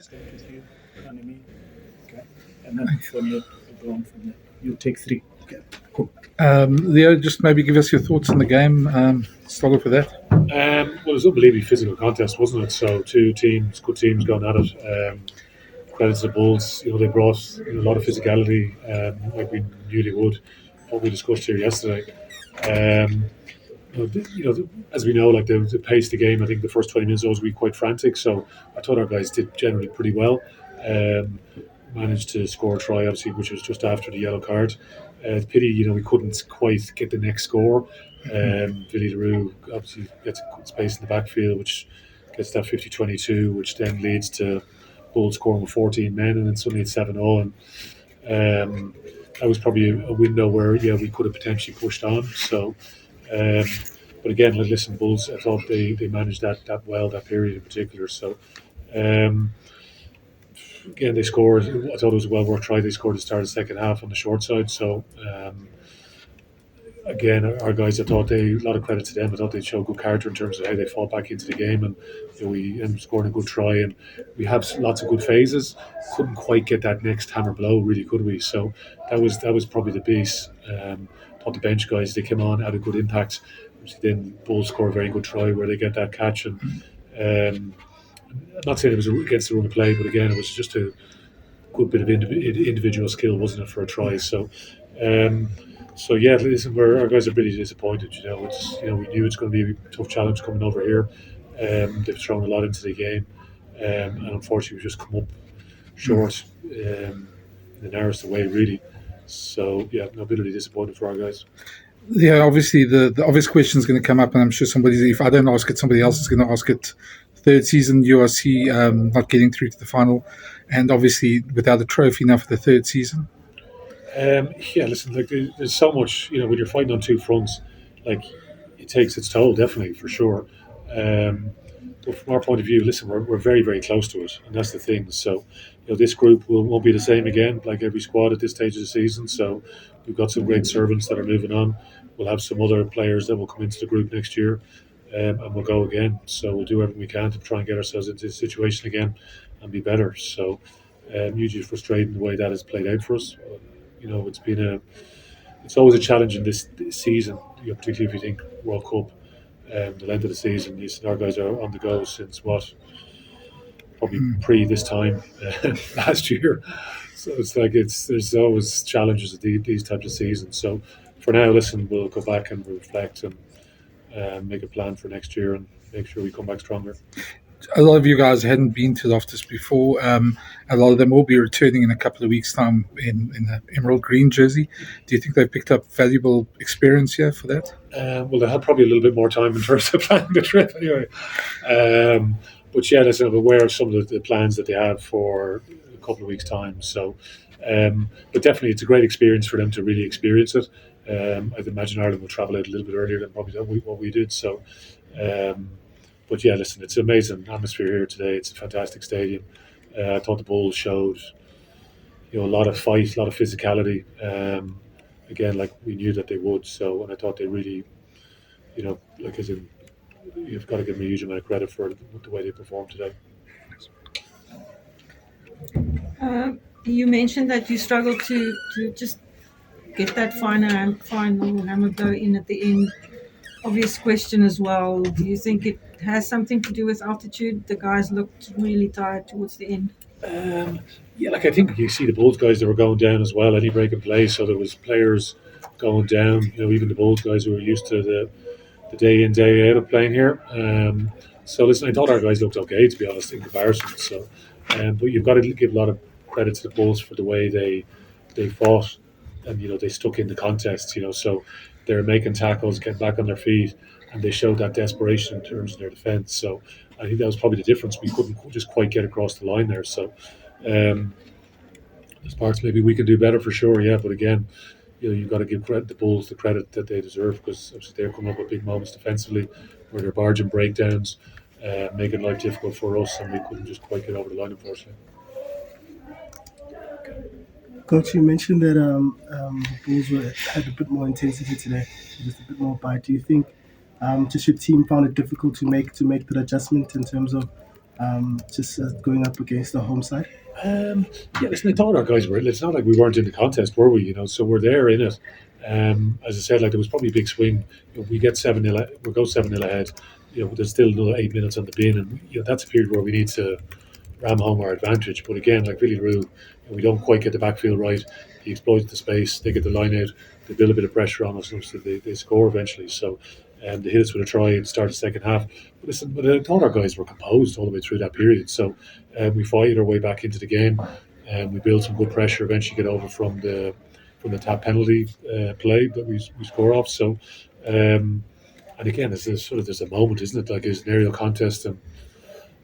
start with you, Anime. Okay. And then Sonia will go on from there. You take 3. Okay. Cool. Leo, just maybe give us your thoughts on the game. Start off with that. Well, it was an unbelievably physical contest, wasn't it? So two teams, good teams going at it. Credit to the Bulls, they brought a lot of physicality, like we knew they would. What we discussed here yesterday. As we know, like the pace of the game, I think the first 20 minutes always be quite frantic. So I thought our guys did generally pretty well. Managed to score a try, obviously, which was just after the yellow card. Pity, we couldn't quite get the next score. Villy LaRue obviously gets space in the backfield, which gets that 50-22, which then leads to Bulls scoring with 14 men, and then suddenly it's 7-0. And that was probably a window where, we could have potentially pushed on. So, but again, listen, Bulls, I thought they managed that well, that period in particular. So, again, they scored. I thought it was a well worth try. They scored at the start of the second half on the short side. So, again, our guys, I thought a lot of credit to them. I thought they'd show good character in terms of how they fought back into the game, and we ended up scoring a good try. And we have lots of good phases. Couldn't quite get that next hammer blow, really, could we? So that was probably the piece. Thought the bench guys, they came on, had a good impact. Then Bulls score a very good try where they get that catch. And I'm not saying it was against the run of play, but again, it was just a good bit of individual skill, wasn't it, for a try? So, listen, our guys are really disappointed. We knew it's going to be a tough challenge coming over here. They've thrown a lot into the game, and unfortunately, we've just come up short in the narrowest way, really. So, bitterly disappointed for our guys. Yeah, obviously the obvious question is going to come up, and I'm sure if I don't ask it, somebody else is going to ask it. Third season URC not getting through to the final, and obviously without a trophy now for the third season. Listen, like there's so much, when you're fighting on two fronts, like it takes its toll, definitely, for sure. But from our point of view, listen, we're very, very close to it, and that's the thing. So, this group won't be the same again, like every squad at this stage of the season. So, we've got some great servants that are moving on. We'll have some other players that will come into the group next year, and we'll go again. So, we'll do everything we can to try and get ourselves into this situation again and be better. So, hugely frustrating the way that has played out for us. It's always a challenge in this season, particularly if you think World Cup. The length of the season, our guys are on the go since probably pre this time last year. So it's like there's always challenges at these types of seasons. So for now, listen, we'll go back and reflect and make a plan for next year and make sure we come back stronger. A lot of you guys hadn't been to Loftus before. A lot of them will be returning in a couple of weeks' time in the emerald green jersey. Do you think they've picked up valuable experience here for that? Well, they had probably a little bit more time in terms of planning the trip anyway. But listen, I'm aware of some of the plans that they have for a couple of weeks' time. So, but definitely it's a great experience for them to really experience it. I'd imagine Ireland will travel out a little bit earlier than probably what we did. So, but listen, it's an amazing atmosphere here today. It's a fantastic stadium. I thought the Bulls showed, a lot of fight, a lot of physicality. Again, like we knew that they would. So, and I thought they really, you've got to give them a huge amount of credit for the way they performed today. You mentioned that you struggled to just get that final hammer blow in at the end. Obvious question as well. Do you think it has something to do with altitude? The guys looked really tired towards the end. I think you see the Bulls guys that were going down as well, any break and play. So there was players going down. Even the Bulls guys who were used to the day in, day out of playing here. So listen, I thought our guys looked okay, to be honest, in comparison. So, but you've got to give a lot of credit to the Bulls for the way they fought, and they stuck in the contest. So they're making tackles, getting back on their feet, and they showed that desperation in terms of their defence. So I think that was probably the difference. We couldn't just quite get across the line there. So there's parts maybe we can do better for sure. Yeah, but again, you've got to give the Bulls the credit that they deserve, because obviously they're coming up with big moments defensively where they're barging breakdowns, making life difficult for us, and we couldn't just quite get over the line, unfortunately. Coach, you mentioned that Bulls had a bit more intensity today, just a bit more bite. Do you think just your team found it difficult to make that adjustment in terms of just going up against the home side? Yeah, listen, I thought our guys were. It's not like we weren't in the contest, were we? So we're there in it. As I said, like there was probably a big swing. We get 7-0, we go 7-0 ahead. There's still another 8 minutes on the bin, and that's a period where we need to ram home our advantage. But again, like Billy Rue, we don't quite get the backfield right. He exploits the space. They get the line out. They build a bit of pressure on us, and so they score eventually. So they hit us with a try and start the second half. But I thought our guys were composed all the way through that period. So we fight our way back into the game, and we build some good pressure. Eventually, get over from the tap penalty play that we score off. So. And again, there's a moment, isn't it? Like it's an aerial contest, and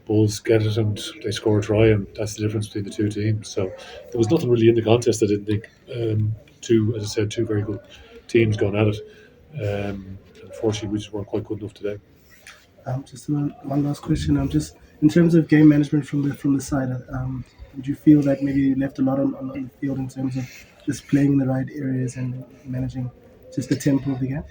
Bulls get it and they score a try, and that's the difference between the two teams. So there was nothing really in the contest. I didn't think. As I said, two very good teams going at it. Unfortunately, we just weren't quite good enough today. Just one last question. Just in terms of game management from the side, would you feel that maybe you left a lot on the field in terms of just playing in the right areas and managing just the tempo of the game?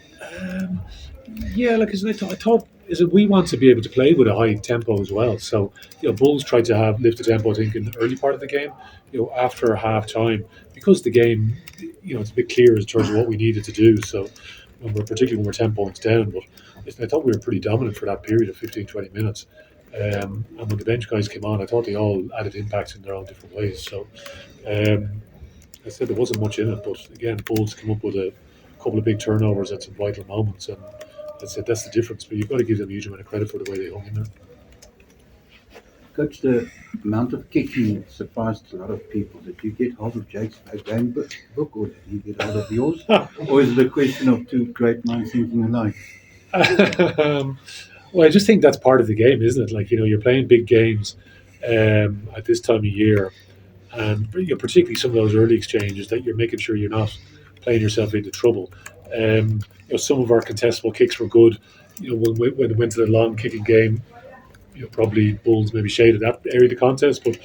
Yeah, like I thought we want to be able to play with a high tempo as well. So Bulls tried to lift the tempo. I think in the early part of the game, after half time, because the game, it's a bit clear in terms of what we needed to do. So particularly when we're 10 points down, but I thought we were pretty dominant for that period of 15, 20 minutes. And when the bench guys came on, I thought they all added impact in their own different ways. So I said there wasn't much in it, but again, Bulls came up with a couple of big turnovers at some vital moments, and I said that's the difference. But you've got to give them a huge amount of credit for the way they hung in there. Coach, the amount of kicking surprised a lot of people. Did you get hold of Jake's game book, or did he get hold of yours? Or is it a question of two great minds thinking alike? Well, I just think that's part of the game, isn't it? Like, you're playing big games at this time of year, and particularly some of those early exchanges that you're making sure you're not playing yourself into trouble. Some of our contestable kicks were good. When it went to the long kicking game, probably Bulls maybe shaded that area of the contest, but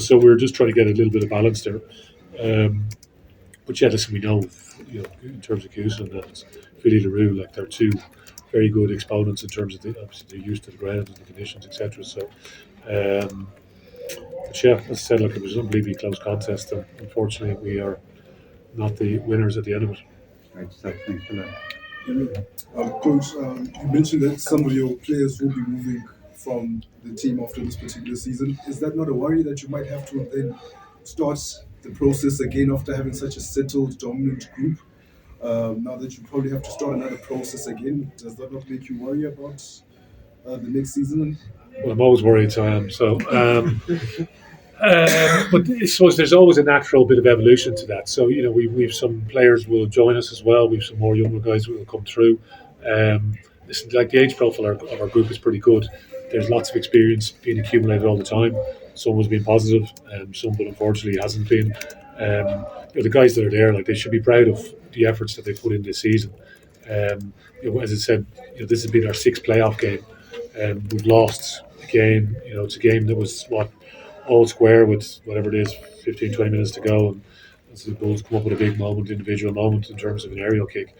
so we were just trying to get a little bit of balance there. But yeah, listen, we know, in terms of Houston and Philly LaRue, like they're two very good exponents in terms of obviously they're used to the ground and the conditions, etc. So, but yeah, as I said, look, it was an unbelievably close contest, and unfortunately, we are not the winners at the end of it. Great stuff. Thanks for that. Coach, you mentioned that some of your players will be moving from the team after this particular season. Is that not a worry that you might have to then start the process again after having such a settled, dominant group? Now that you probably have to start another process again, does that not make you worry about the next season? Well, I'm always worried, so I am. So, but I suppose there's always a natural bit of evolution to that. So we've some players will join us as well. We've some more younger guys who will come through. Listen, like the age profile of our group is pretty good. There's lots of experience being accumulated all the time. Some has been positive, some, but unfortunately hasn't been. The guys that are there, like they should be proud of the efforts that they put in this season. As I said, this has been our sixth playoff game. We've lost a game. It's a game that was all square with whatever it is, 15, 20 minutes to go, and as the Bulls come up with a big moment, individual moment in terms of an aerial kick.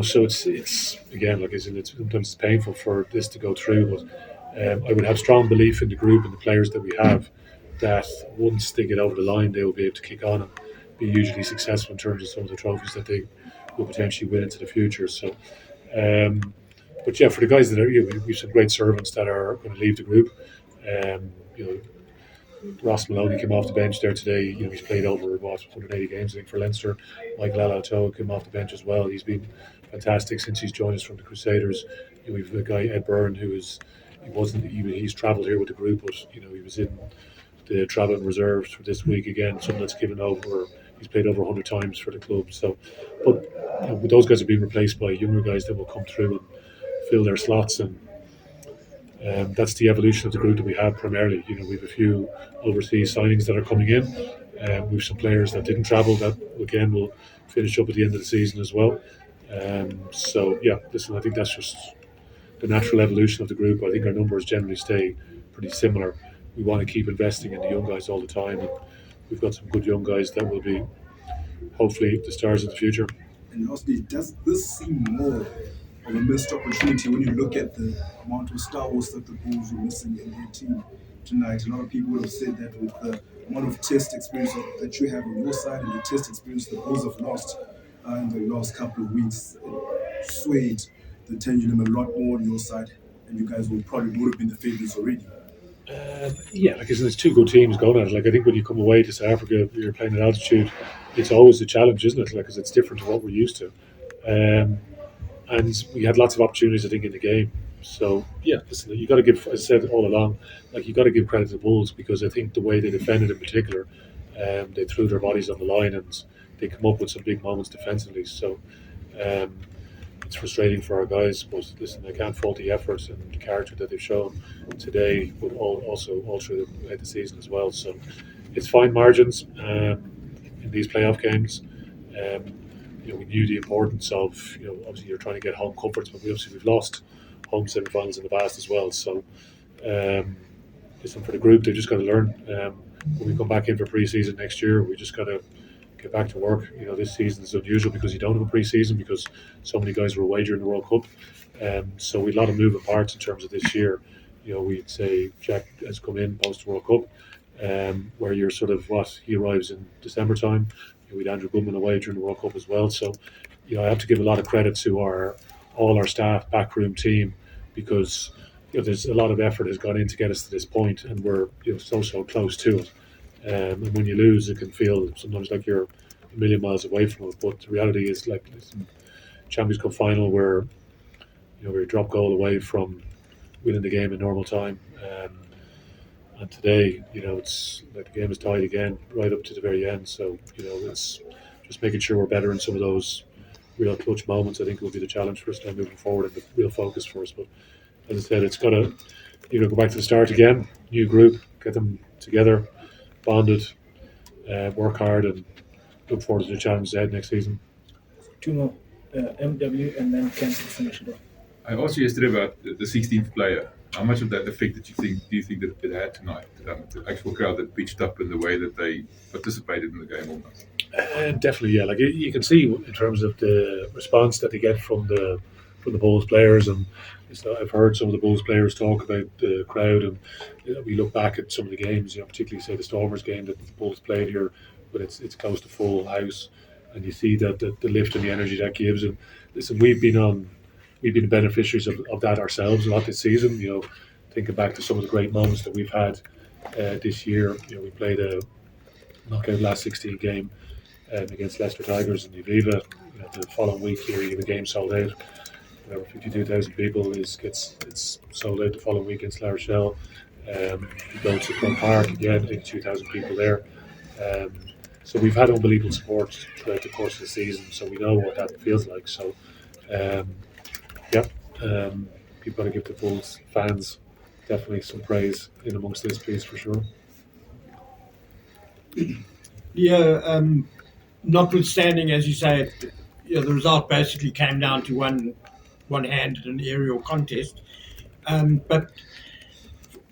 So it's again, like sometimes it's painful for this to go through, but I would have strong belief in the group and the players that we have that once they get over the line, they will be able to kick on and be hugely successful in terms of some of the trophies that they will potentially win into the future. So, but yeah, for the guys that are, we've some great servants that are going to leave the group. Ross Maloney came off the bench there today. He's played over 180 games, I think, for Leinster. Michael Alatoa came off the bench as well. He's been fantastic since he's joined us from the Crusaders. We've a guy, Ed Byrne, he's travelled here with the group, but he was in the travelling reserves for this week again. Someone that's given over. He's played over 100 times for the club. So, but those guys are being replaced by younger guys that will come through and fill their slots, and that's the evolution of the group that we have primarily. We have a few overseas signings that are coming in. We have some players that didn't travel that again will finish up at the end of the season as well. So yeah, listen, I think that's just the natural evolution of the group. I think our numbers generally stay pretty similar. We want to keep investing in the young guys all the time, and we've got some good young guys that will be hopefully the stars of the future. And lastly, does this seem more of a missed opportunity when you look at the amount of Star Wars that the Bulls were missing in their team tonight. A lot of people would have said that with the amount of test experience that you have on your side and the test experience the Bulls have lost in the last couple of weeks, it swayed the pendulum a lot more on your side, and you guys would have been the favorites already. Yeah, like I said, there's two good teams going at it. Like I think when you come away to South Africa, you're playing at altitude. It's always a challenge, isn't it? Like, because it's different to what we're used to. And we had lots of opportunities, I think, in the game. So yeah, listen, you got to give, as I said all along, like you got to give credit to the Bulls because I think the way they defended in particular, they threw their bodies on the line and they come up with some big moments defensively. So um, it's frustrating for our guys, but listen, I can't fault the effort and the character that they've shown today, but also all through the season as well. So it's fine margins in these playoff games. Um, we knew the importance of, obviously you're trying to get home comforts, but we've lost home semi-finals in the past as well. So, listen, for the group, they've just got to learn. When we come back in for pre-season next year, we just got to get back to work. This season is unusual because you don't have a pre-season because so many guys were away during the World Cup. So we had a lot of moving parts in terms of this year. We'd say Jack has come in post World Cup, where you're sort of he arrives in December time. We'd Andrew Goodman away during the World Cup as well. So, I have to give a lot of credit to all our staff, backroom team, because there's a lot of effort has gone in to get us to this point, and we're so close to it. And when you lose, it can feel sometimes like you're a million miles away from it. But the reality is, like Champions Cup final, where we're a drop goal away from winning the game in normal time. And today, it's like the game is tied again, right up to the very end. So, it's just making sure we're better in some of those real clutch moments. I think will be the challenge for us now moving forward and the real focus for us. But as I said, it's got to, go back to the start again. New group, get them together, bonded, work hard, and look forward to the challenges ahead next season. Two more, MW, and then Ken to finish it off. I asked you yesterday about the 16th player. How much of that effect do you think that it had tonight? The actual crowd that pitched up in the way that they participated in the game or not? Definitely, yeah. Like you can see in terms of the response that they get from the Bulls players, and I've heard some of the Bulls players talk about the crowd, and we look back at some of the games, particularly say the Stormers game that the Bulls played here, but it's close to full house, and you see that the lift and the energy that gives. And listen, we've been the beneficiaries of that ourselves a lot this season. Thinking back to some of the great moments that we've had this year. We played a knockout last 16 game against Leicester Tigers in the Aviva. The following week here, you have a game sold out. 52,000 people it's sold out the following week against La Rochelle. You go to Croke Park again, 82,000 people there. So we've had unbelievable support throughout the course of the season. So we know what that feels like. So. People got to give the Bulls fans definitely some praise in amongst this piece for sure. Yeah, notwithstanding, as you say, the result basically came down to one hand in an aerial contest. But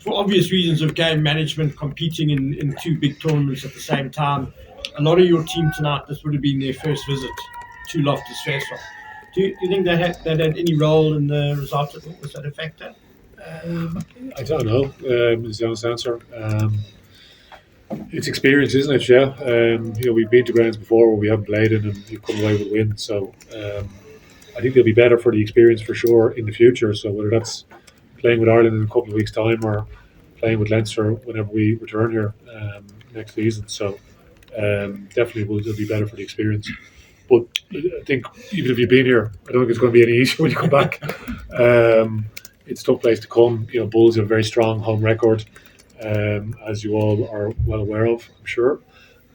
for obvious reasons of game management, competing in two big tournaments at the same time, a lot of your team tonight, this would have been their first visit to Loftus Festival. Do you think that had any role in the result at all? Was that a factor? I don't know. Is the honest answer. It's experience, isn't it? Yeah. We've been to grounds before where we haven't played in, and you've come away with a win. So I think they'll be better for the experience for sure in the future. So whether that's playing with Ireland in a couple of weeks' time or playing with Leinster whenever we return here next season. So definitely they'll be better for the experience. But I think even if you've been here, I don't think it's going to be any easier when you come back. It's a tough place to come. Bulls have a very strong home record, as you all are well aware of, I'm sure,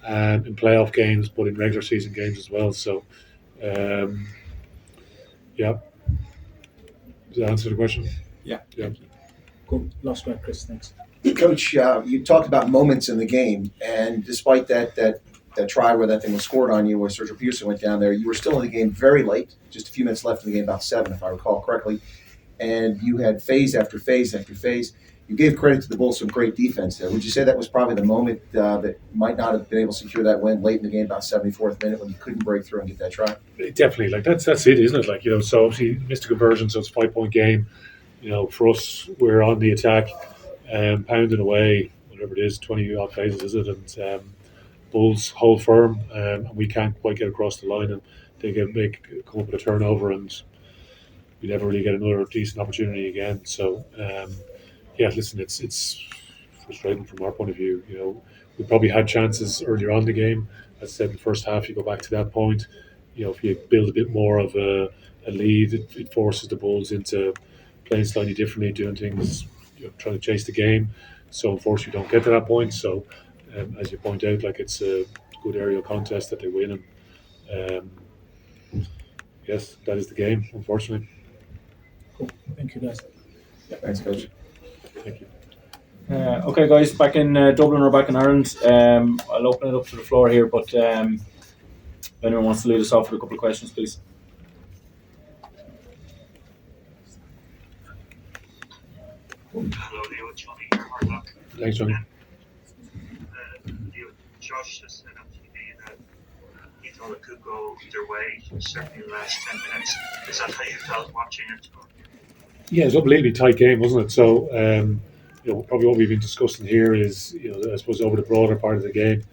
in playoff games, but in regular season games as well. So, yeah. Does that answer the question? Yeah. Cool. Last one, Chris. Thanks. Coach, you talked about moments in the game, and despite that try where that thing was scored on you, where Sergio Peterson went down there, you were still in the game very late, just a few minutes left in the game, about 7, if I recall correctly, and you had phase after phase after phase. You gave credit to the Bulls, some great defense there. Would you say that was probably the moment that might not have been able to secure that win late in the game, about 74th minute, when you couldn't break through and get that try? Definitely, like that's it, isn't it? Like, so obviously missed a conversion, so it's a 5 point game. For us, we're on the attack, pounding away, whatever it is, 20 odd phases, is it? And Bulls hold firm, and we can't quite get across the line, and they come up with a turnover, and we never really get another decent opportunity again. So, listen, it's frustrating from our point of view. We probably had chances earlier on in the game. As I said, in the first half, you go back to that point. If you build a bit more of a lead, it forces the Bulls into playing slightly differently, doing things, trying to chase the game. So unfortunately, we don't get to that point. So, as you point out, like, it's a good aerial contest that they win, and yes, that is the game. Unfortunately. Cool. Thank you, guys. Thanks, Coach. Thank you. Okay, guys, back in Dublin or back in Ireland. I'll open it up to the floor here, but if anyone wants to lead us off with a couple of questions, please. Hello, Leo. Johnny here. Hard luck. Thanks, Johnny. Leo, Josh just said on TV that he thought it could go either way, certainly in the last 10 minutes. Is that how you felt watching it? Yeah, it was an unbelievably tight game, wasn't it? So, probably what we've been discussing here is, I suppose over the broader part of the game,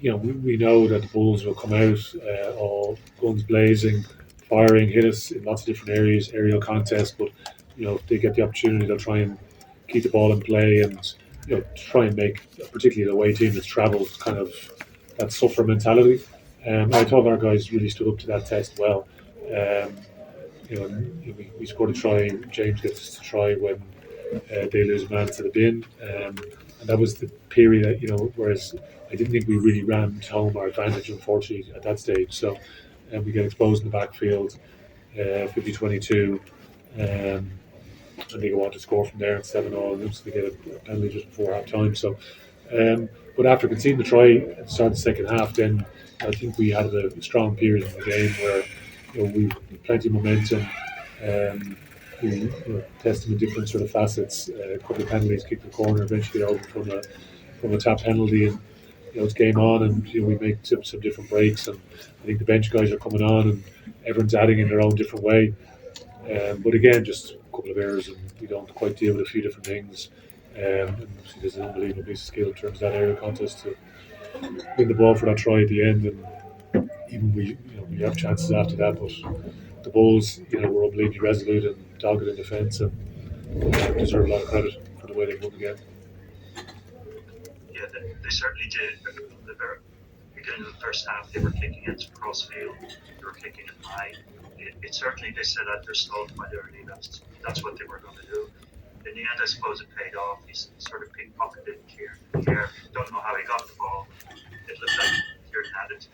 we know that the Bulls will come out all guns blazing, firing, hit us in lots of different areas, aerial contests. But if they get the opportunity, they'll try and keep the ball in play and try and make, particularly the away team that's travelled, kind of that suffer mentality. I thought our guys really stood up to that test well. We scored a try. James gets to try when they lose a man to the bin, and that was the period. Whereas I didn't think we really rammed home our advantage, unfortunately, at that stage. So, we get exposed in the backfield, 50-22, and they go on to score from there at 7-all. So they get a penalty just before half time. So, but after conceding the try at the start of the second half, then I think we had a strong period in the game where we plenty of momentum. We tested the different sort of facets. A couple of penalties, kick the corner, eventually get over from a tap penalty, and it's game on, and we make some different breaks. And I think the bench guys are coming on, and everyone's adding in their own different way. But again, just a couple of errors, and we don't quite deal with a few different things. And there's an unbelievable piece of skill in terms of that area contest to win the ball for that try at the end. And even we have chances after that, but the Bulls, were unbelievably resolute and dogged in defence, and deserve a lot of credit for the way they won the game. Yeah, they certainly did. From the very beginning of the first half, they were kicking it across field. They were kicking it high. It certainly, they said that they're stalled quite early. That's what they were going to do. In the end, I suppose it paid off. He sort of pickpocketed Kier. Don't know how he got the ball. It looked like Kier had it.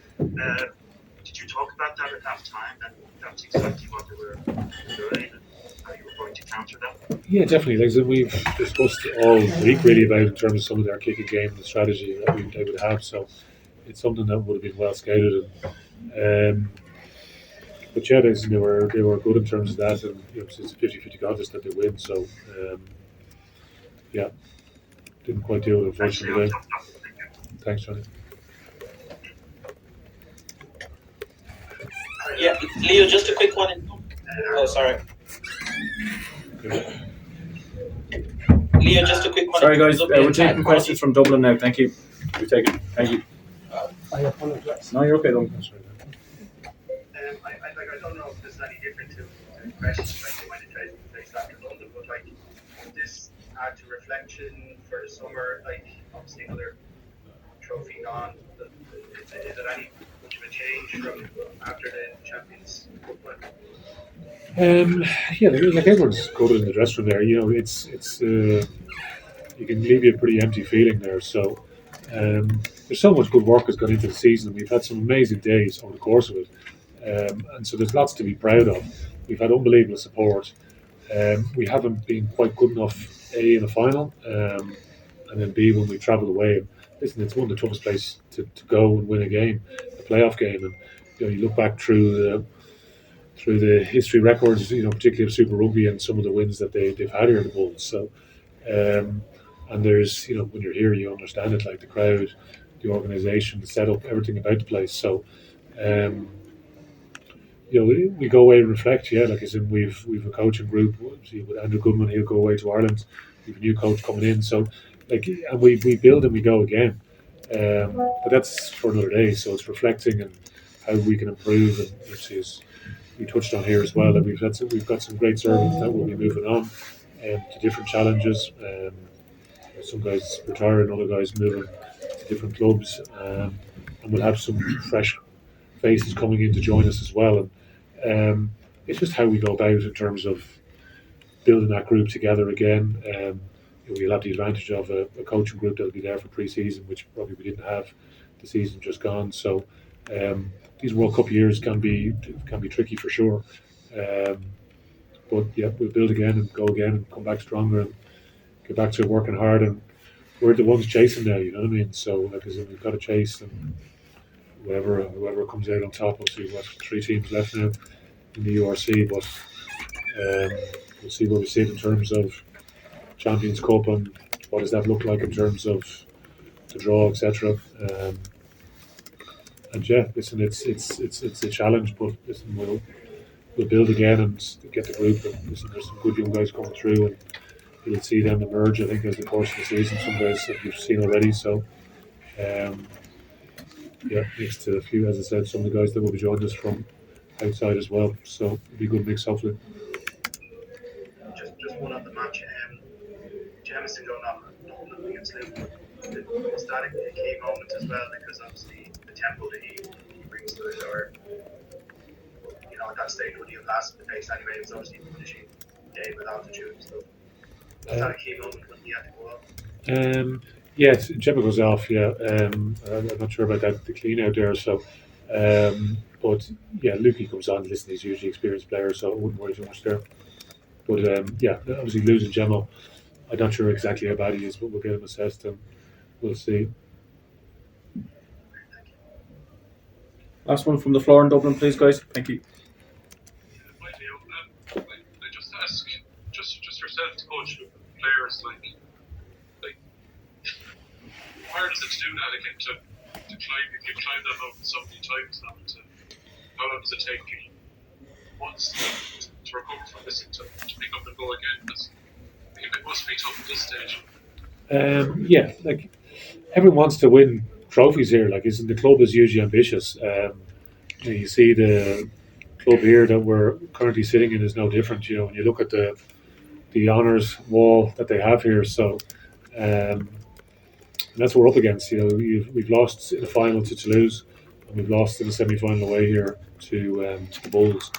Did you talk about that at half time? And that's exactly what they were doing, and how you were going to counter that? Yeah, definitely. Like I said, we've discussed all week really about in terms of some of their kicking game and the strategy that they would have. So it's something that would have been well scouted. And, but yeah, they were good in terms of that, and it's a 50-50 contest that they win. So didn't quite deal with it unfortunately. Thanks, Johnny. Yeah, Leo, just a quick one. Oh, sorry. Leo, just a quick one. Sorry, guys. We're taking questions from Dublin now. Thank you. We're taking. Thank you. I apologize. No, you're okay, though. I don't know if there's any different to the questions like when it plays back in London, but like this add to reflection for the summer, like obviously another trophy gone. Is it any much of a change from after the Champions Cup win? Like everyone's good in the dressing room there. It's you can leave you a pretty empty feeling there. So there's so much good work has gone into the season. We've had some amazing days over the course of it, and so there's lots to be proud of. We've had unbelievable support. We haven't been quite good enough A, in the final, and then B, when we travelled away. Listen, it's one of the toughest places to go and win a game, a playoff game. And you look back through through the history records, particularly of Super Rugby and some of the wins that they've had here, the Bulls. So, and there's, when you're here, you understand it, like the crowd, the organisation, the setup, everything about the place. So, we go away and reflect. Yeah, like I said, we've a coaching group. With Andrew Goodman, he'll go away to Ireland. We've a new coach coming in. So, and we build and we go again. But that's for another day. So it's reflecting and how we can improve. And as we touched on here as well, that we've got some great servants that will be moving on to different challenges. Some guys retiring, other guys moving to different clubs, and we'll have some fresh faces coming in to join us as well. And it's just how we go about in terms of building that group together again. We'll have the advantage of a coaching group that'll be there for pre-season, which probably we didn't have the season just gone. So these World Cup years can be tricky for sure. But yeah, we'll build again and go again and come back stronger and get back to working hard. And we're the ones chasing now, you know what I mean? So like I said, we've got to chase, and whoever comes out on top. Obviously, we've got 3 teams left now in the URC, but we'll see where we sit in terms of Champions Cup and what does that look like in terms of the draw, etc. And yeah, listen, it's a challenge, but listen, we'll build again and get the group. And listen, there's some good young guys coming through, and you'll see them emerge. I think as the course of the season, some guys that you've seen already. So. Yeah, next to a few, as I said, some of the guys that will be joining us from outside as well. So it'll be a good mix, hopefully. Just one on the match. Jamison going off against Liverpool. Was that a key moment as well? Because obviously the tempo that he brings to it, or at that stage when he was last in the pace anyway, it was obviously finishing game with altitude. So was that a key moment when he had to go off? Yes, Gemma goes off. Yeah, I'm not sure about that. The clean out there. So, but yeah, Lukey comes on. Listen, he's usually experienced player, so I wouldn't worry too much there. But yeah, obviously losing Gemma, I'm not sure exactly how bad he is, but we'll get him assessed and we'll see. Last one from the floor in Dublin, please, guys. Thank you. I just ask, just yourself to coach players like hard is it to do that again, to climb, if you climb that mountain so many times now, how long does it take you once to recover from this to pick up and go again? Because it must be tough at this stage. Yeah, like everyone wants to win trophies here. Like, isn't the club is hugely ambitious? You see the club here that we're currently sitting in is no different. When you look at the honours wall that they have here, so. And that's what we're up against. We've lost in the final to Toulouse, and we've lost in the semi-final away here to the Bulls.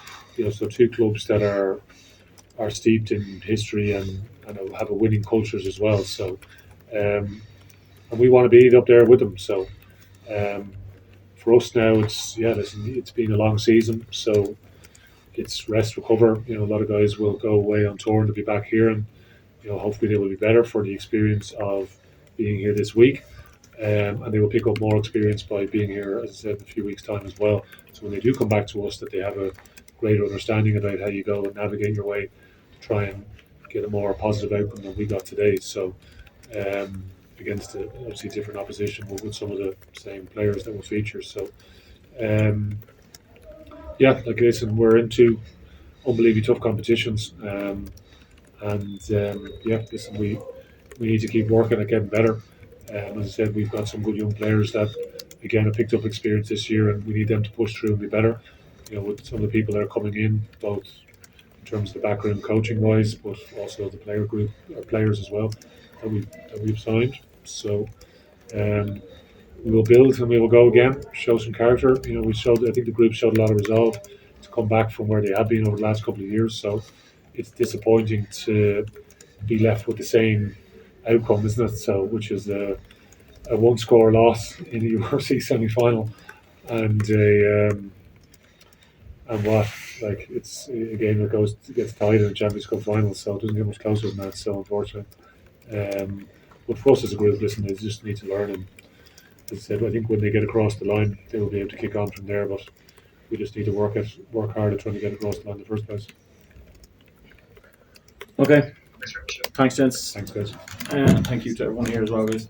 So 2 clubs that are steeped in history and have a winning cultures as well. So, and we want to be up there with them. So, for us now, it's been a long season. So, it's rest, recover. A lot of guys will go away on tour and they'll be back here, and hopefully they will be better for the experience of being here this week, and they will pick up more experience by being here, as I said, in a few weeks' time as well. So when they do come back to us, that they have a greater understanding about how you go and navigate your way to try and get a more positive outcome than we got today. So against obviously different opposition with some of the same players that will feature. So yeah, like listen, we're into unbelievably tough competitions, and yeah, listen, we need to keep working at getting better. As I said, we've got some good young players that, again, have picked up experience this year, and we need them to push through and be better. With some of the people that are coming in, both in terms of the background coaching wise, but also the player group, players as well that we've signed. So we will build and we will go again, show some character. I think the group showed a lot of resolve to come back from where they have been over the last couple of years. So it's disappointing to be left with the same outcome, isn't it? So, which is a 1-score loss in the URC semi-final, and it's a game that gets tied in the Champions Cup final, so it doesn't get much closer than that. So, unfortunately, but for us as a group, listen, they just need to learn. And as I said, I think when they get across the line, they will be able to kick on from there. But we just need to work hard at trying to get it across the line in the first place. Okay. Thanks very much. Thanks, gents. Thanks, guys. And thank you to everyone here as well, guys.